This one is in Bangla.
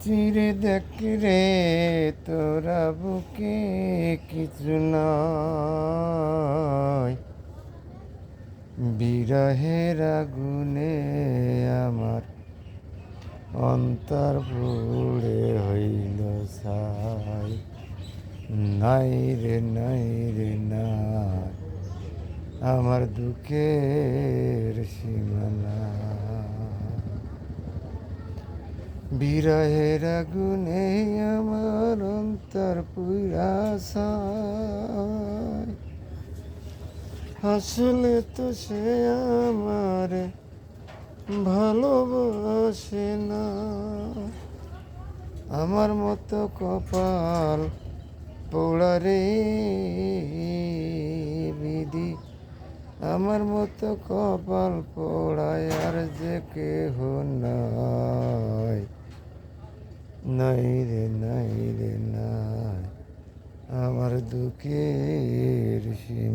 চিরে দেখ রে তোরা বুকে কিছু নয়, বিরহের আগুনে আমার অন্তর পুড়ে হইল ছাই। নাই রে নাই রে নাই, আমার দুঃখের সীমানা। বিরহের আগুনে আমার অন্তর পুরা ছাই। আসলে তো সে আমার ভালোবাসে না, আমার মতো কপাল পোড়া রে বিধি, আমার মতো কপাল পোড়ায় আর যে কেহ নাই। নাই রে নাই রে নাই, আমার দুঃখের সীমা।